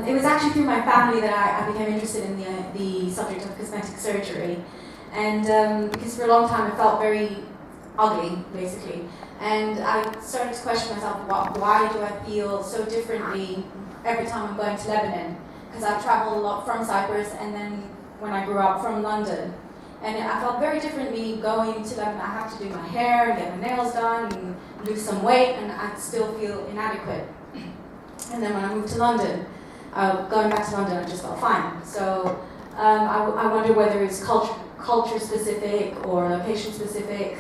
It was actually through my family that I became interested in the subject of cosmetic surgery. And because for a long time I felt very ugly, basically. And I started to question myself, why do I feel so differently every time I'm going to Lebanon? Because I've traveled a lot from Cyprus and then when I grew up from London. And I felt very differently going to Lebanon. I have to do my hair and get my nails done and lose some weight, and I still feel inadequate. And then when I moved to London, going back to London, I just felt fine. So I wonder whether it's culture specific or location specific.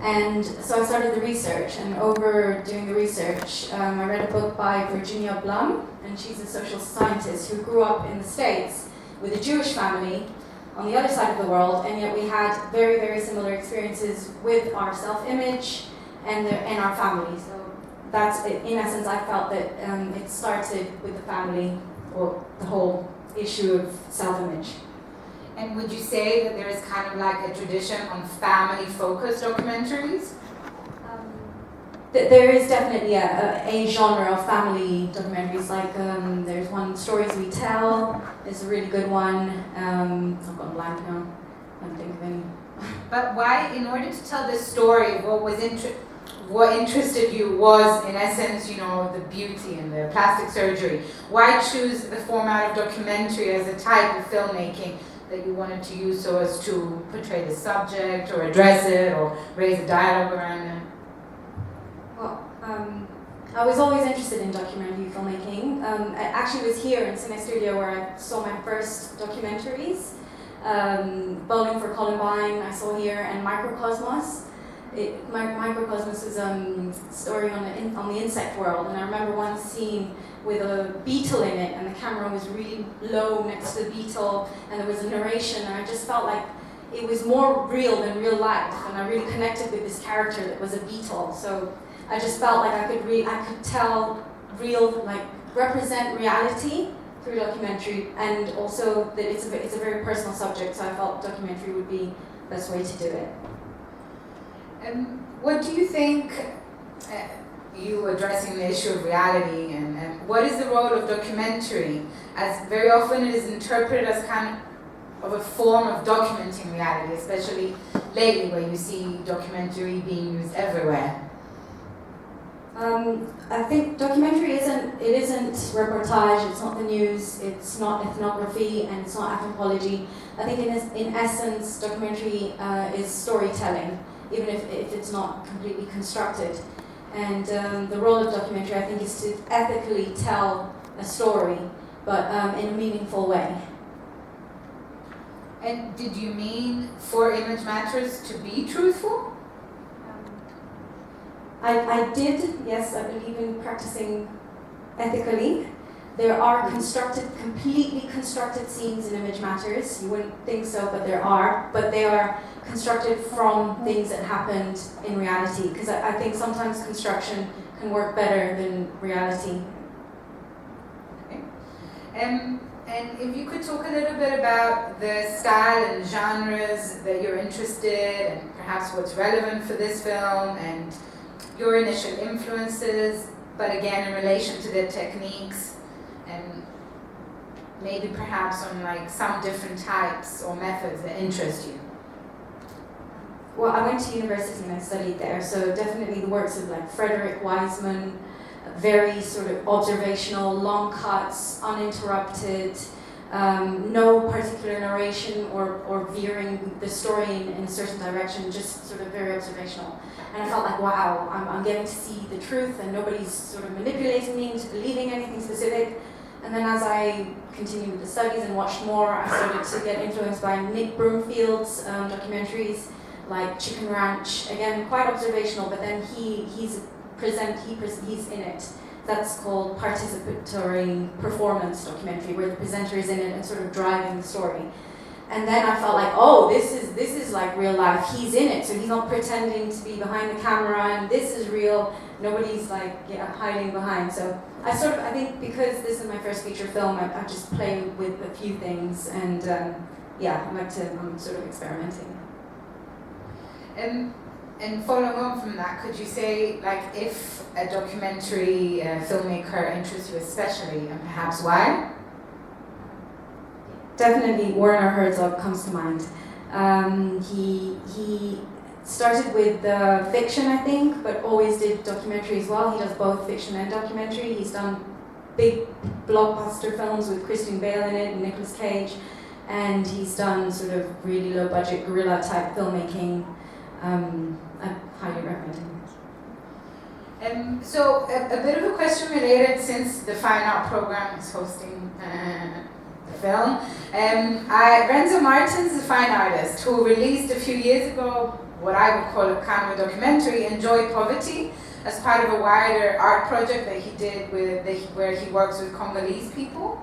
And so I started the research, and over doing the research, I read a book by Virginia Blum, and she's a social scientist who grew up in the States with a Jewish family on the other side of the world, and yet we had very, very similar experiences with our self-image and our family. So that's, in essence, I felt that it started with the family, or the whole issue of self-image. And would you say that there is kind of like a tradition on family-focused documentaries? There is definitely a genre of family documentaries, like there's one, Stories We Tell, is a really good one. I've gone blank now, I don't think of any. But why, in order to tell this story, what interested you was, in essence, you know, the beauty and the plastic surgery. Why choose the format of documentary as a type of filmmaking that you wanted to use so as to portray the subject or address it or raise a dialogue around it? Well, I was always interested in documentary filmmaking. I actually was here in Cine Studio where I saw my first documentaries. Bowling for Columbine I saw here, and Microcosmos. Microcosmos is a story on the insect world, and I remember one scene with a beetle in it, and the camera was really low next to the beetle, and there was a narration, and I just felt like it was more real than real life, and I really connected with this character that was a beetle. So I just felt like I could tell represent reality through documentary, and also that it's a very personal subject, so I felt documentary would be the best way to do it. What do you think, you addressing the issue of reality, and what is the role of documentary, as very often it is interpreted as kind of a form of documenting reality, especially lately where you see documentary being used everywhere? I think documentary isn't reportage, it's not the news, it's not ethnography, and it's not anthropology. I think in essence, documentary is storytelling, even if it's not completely constructed. And the role of documentary, I think, is to ethically tell a story, but in a meaningful way. And did you mean for image matters to be truthful? I did, yes, I believe in practicing ethically. There are completely constructed scenes in Image Matters. You wouldn't think so, but there are. But they are constructed from things that happened in reality, because I think sometimes construction can work better than reality. Okay. And if you could talk a little bit about the style and genres that you're interested in, and perhaps what's relevant for this film, and your initial influences, but again in relation to the techniques, and maybe perhaps on like some different types or methods that interest you. Well, I went to university and I studied there, so definitely the works of like Frederick Wiseman, very sort of observational, long cuts, uninterrupted, no particular narration or veering the story in a certain direction, just sort of very observational. And I felt like, wow, I'm getting to see the truth and nobody's sort of manipulating me into believing anything specific. And then as I continued with the studies and watched more, I started to get influenced by Nick Broomfield's documentaries, like Chicken Ranch, again, quite observational, but then he's in it. That's called participatory performance documentary, where the presenter is in it and sort of driving the story. And then I felt like, oh, this is like real life. He's in it, so he's not pretending to be behind the camera, and this is real. Nobody's like hiding behind. So I think because this is my first feature film, I just play with a few things, and I'm sort of experimenting. And following on from that, could you say, like, if a documentary filmmaker interests you especially, and perhaps why? Definitely Werner Herzog comes to mind. He started with fiction, I think, but always did documentary as well. He does both fiction and documentary. He's done big blockbuster films with Christian Bale in it and Nicolas Cage, and he's done sort of really low budget guerrilla type filmmaking. I highly recommend him. So a bit of a question related, since the Fine Art program is hosting the film. Renzo Martins, a fine artist who released a few years ago what I would call a kind of a documentary, Enjoy Poverty, as part of a wider art project that he did where he works with Congolese people.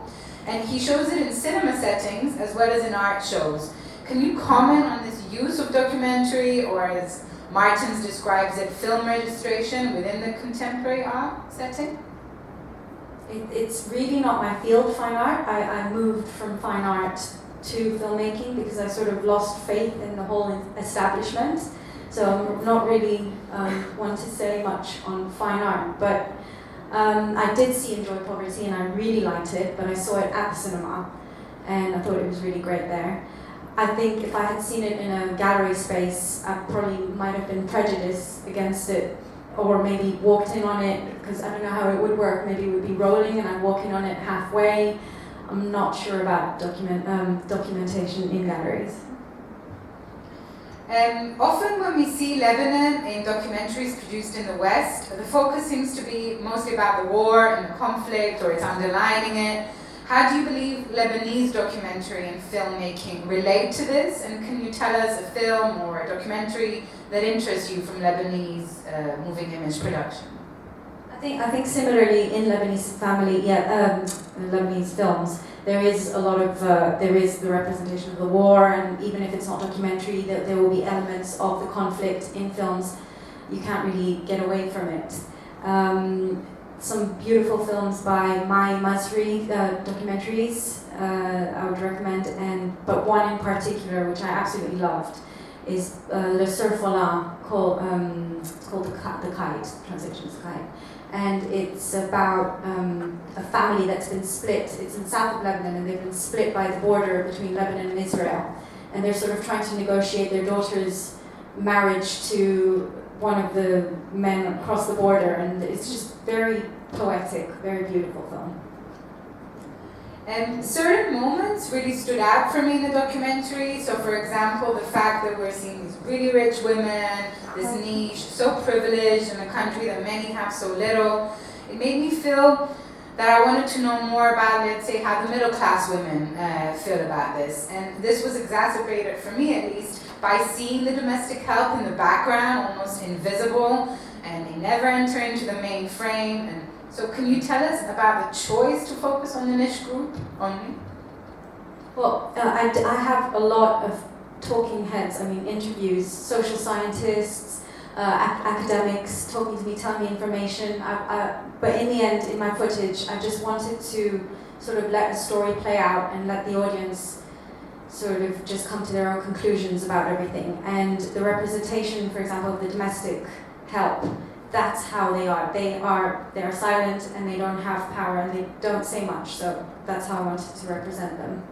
And he shows it in cinema settings as well as in art shows. Can you comment on this use of documentary, or as Martins describes it, film registration within the contemporary art setting? It's really not my field, fine art. I moved from fine art to filmmaking because I sort of lost faith in the whole establishment. So I'm not really want to say much on fine art, but I did see Enjoy Poverty and I really liked it, but I saw it at the cinema and I thought it was really great there. I think if I had seen it in a gallery space, I probably might have been prejudiced against it, or maybe walked in on it, because I don't know how it would work. Maybe it would be rolling and I'd walk in on it halfway. I'm not sure about documentation in galleries. Often when we see Lebanon in documentaries produced in the West, the focus seems to be mostly about the war and the conflict, or it's underlining it. How do you believe Lebanese documentary and filmmaking relate to this? And can you tell us a film or a documentary that interests you from Lebanese moving image production? I think similarly in Lebanese Lebanese films, there is a lot of there is the representation of the war, and even if it's not documentary, there will be elements of the conflict in films. You can't really get away from it. Some beautiful films by Mai Masri, documentaries, I would recommend, but one in particular which I absolutely loved is Le Surfola, it's called The Kite, translation is Kite. And it's about a family that's been split. It's in south of Lebanon, and they've been split by the border between Lebanon and Israel. And they're sort of trying to negotiate their daughter's marriage to one of the men across the border. And it's just very poetic, very beautiful film. And certain moments really stood out for me in the documentary. So, for example, the fact that we're seeing these really rich women, this niche, so privileged in a country that many have so little. It made me feel that I wanted to know more about, let's say, how the middle class women feel about this. And this was exacerbated, for me at least, by seeing the domestic help in the background, almost invisible, and they never enter into the main frame. And so can you tell us about the choice to focus on the niche group only? Well, I have a lot of talking heads, interviews, social scientists, academics talking to me, telling me information. But in the end, in my footage, I just wanted to sort of let the story play out and let the audience sort of just come to their own conclusions about everything. And the representation, for example, of the domestic help, that's how they are. They're silent and they don't have power and they don't say much. So that's how I wanted to represent them.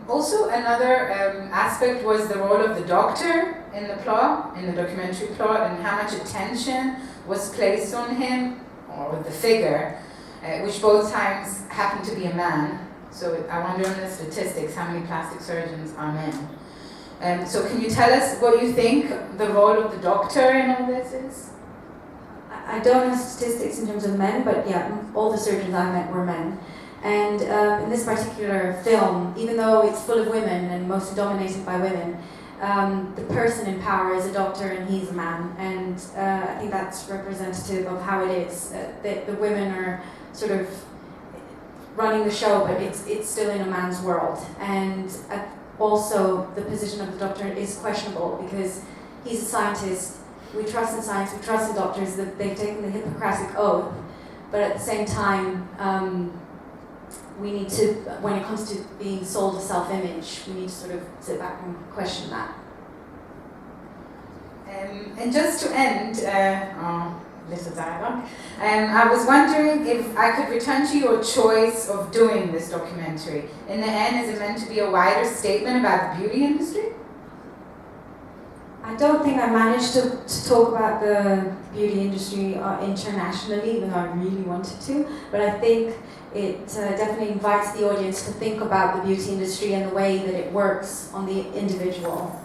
Also, another aspect was the role of the doctor in the plot, in the documentary plot, and how much attention was placed on him, or the figure, which both times happened to be a man. So I wonder on the statistics, how many plastic surgeons are men? So can you tell us what you think the role of the doctor in all this is? I don't have statistics in terms of men, but yeah, all the surgeons I met were men. And in this particular film, even though it's full of women and mostly dominated by women, the person in power is a doctor and he's a man. And I think that's representative of how it is. The women are sort of running the show, but it's still in a man's world. And also the position of the doctor is questionable because he's a scientist. We trust in science, we trust in doctors, that they've taken the Hippocratic oath, but at the same time, we need to, when it comes to being sold a self-image, we need to sort of sit back and question that. And just to end, little dialogue, I was wondering if I could return to your choice of doing this documentary. In the end, is it meant to be a wider statement about the beauty industry? I don't think I managed to talk about the beauty industry internationally, even though I really wanted to, but I think it definitely invites the audience to think about the beauty industry and the way that it works on the individual.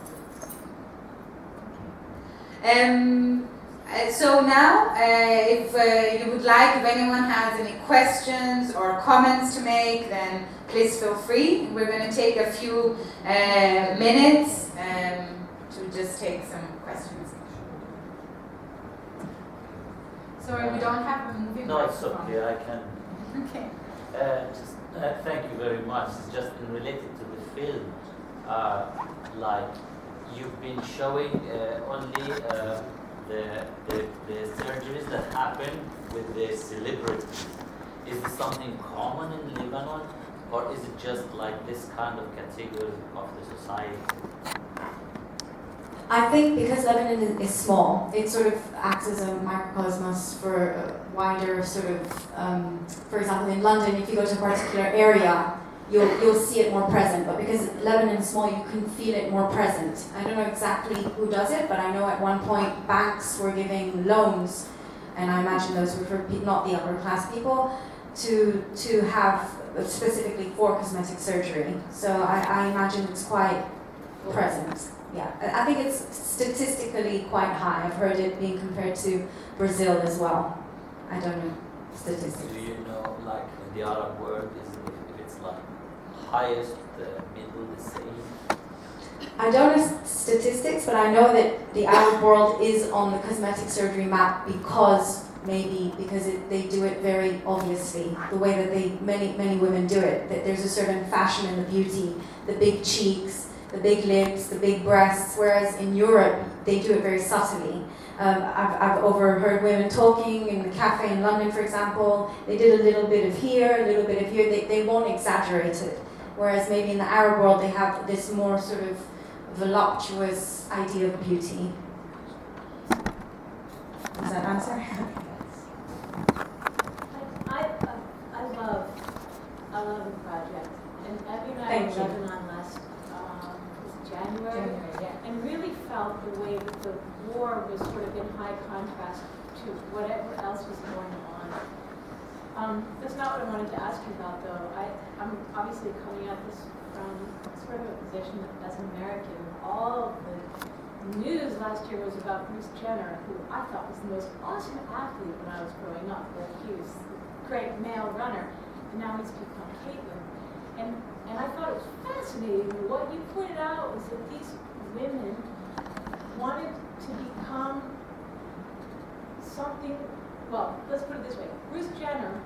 So now, if you would like, if anyone has any questions or comments to make, then please feel free. We're going to take a few minutes to just take some questions. Sorry, we don't have a moving No, it's microphone. okay, I can. Okay. Thank you very much. It's just related to the film. Like, you've been showing only the surgeries that happen with the celebrities. Is this something common in Lebanon, or is it just like this kind of category of the society? I think because Lebanon is small, it sort of acts as a microcosmos for a wider sort of, for example, in London, if you go to a particular area, you'll see it more present. But because Lebanon is small, you can feel it more present. I don't know exactly who does it, but I know at one point banks were giving loans, and I imagine those were for not the upper class people, to have specifically for cosmetic surgery. So I imagine it's quite present. Yeah, I think it's statistically quite high. I've heard it being compared to Brazil as well. I don't know statistics. Do you know, like in the Arab world, if it's like highest, middle, the same? I don't know statistics, but I know that the Arab world is on the cosmetic surgery map because they do it very obviously, the way that many women do it. That there's a certain fashion in the beauty, the big cheeks, the big lips, the big breasts, whereas in Europe, they do it very subtly. I've overheard women talking in the cafe in London, for example. They did a little bit of here, a little bit of here. They won't exaggerate it. Whereas maybe in the Arab world, they have this more sort of voluptuous idea of beauty. Does that answer? I love the project. And Abby and I Thank were in you. Lebanon last January, and really felt the way that the war was sort of in high contrast to whatever else was going on. That's not what I wanted to ask you about, though. I'm obviously coming at this from sort of a position as an American. All the news last year was about Bruce Jenner, who I thought was the most awesome athlete when I was growing up. That he was a great male runner, and now he's become Caitlyn. And I thought it was fascinating. What you pointed out was that these women wanted to become something, well, let's put it this way. Bruce Jenner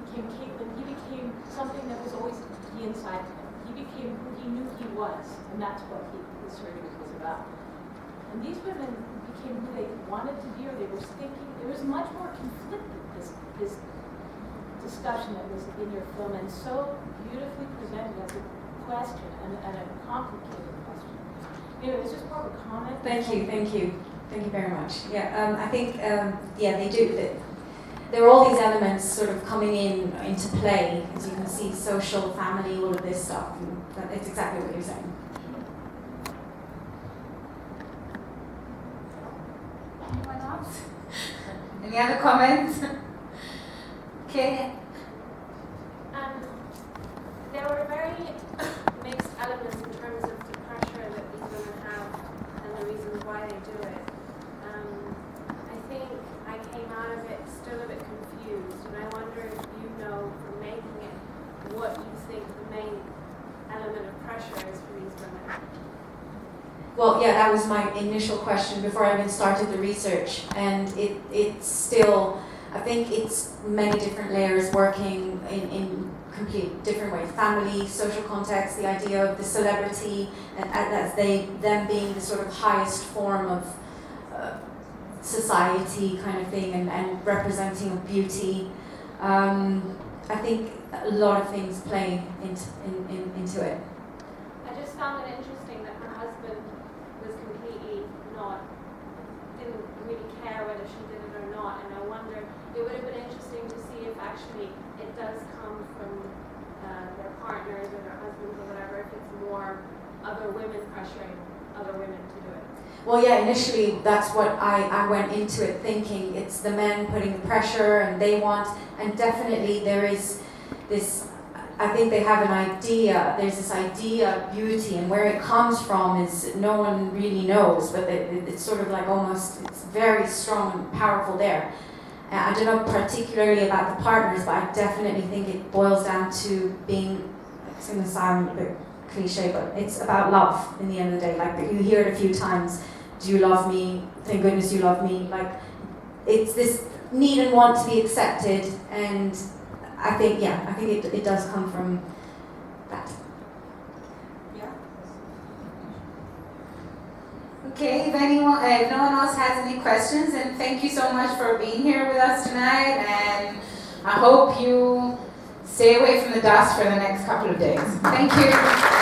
became Caitlyn. He became something that was always the inside of him. He became who he knew he was, and that's what his surgery was about. And these women became who they wanted to be, or they were thinking. There was much more conflicted, this discussion that was in your film, and so beautifully presented as a question and a complicated question. Anyway, it's just more of a comment. Thank you very much. Yeah, I think they do. There are all these elements sort of coming into play, as you can see, social, family, all of this stuff. And it's exactly what you're saying. Anyone else? Any other comments? Okay. There were very mixed elements in terms of the pressure that these women have and the reasons why they do it. I think I came out of it still a bit confused, and I wonder if you know from making it what you think the main element of pressure is for these women. Well, yeah, that was my initial question before I even started the research, and it's still, I think it's many different layers working in complete different ways. Family, social context, the idea of the celebrity, and as them being the sort of highest form of society kind of thing, and representing of beauty. I think a lot of things play into it. I just found it interesting that her husband was completely not whether she did it or not. And I wonder, it would have been interesting to see if actually it does come from their partners or their husbands or whatever, if it's more other women pressuring other women to do it. Well, yeah, initially that's what I went into it thinking. It's the men putting the pressure and they want, and definitely there is this, I think they have an idea, there's this idea of beauty, and where it comes from is no one really knows, but it's sort of like almost, it's very strong and powerful there. I don't know particularly about the partners, but I definitely think it boils down to being, it's going to sound a bit cliche, but it's about love in the end of the day. Like, you hear it a few times, do you love me? Thank goodness you love me. Like, it's this need and want to be accepted, and I think it does come from that. Yeah. Okay, if no one else has any questions, and thank you so much for being here with us tonight, and I hope you stay away from the dust for the next couple of days. Thank you.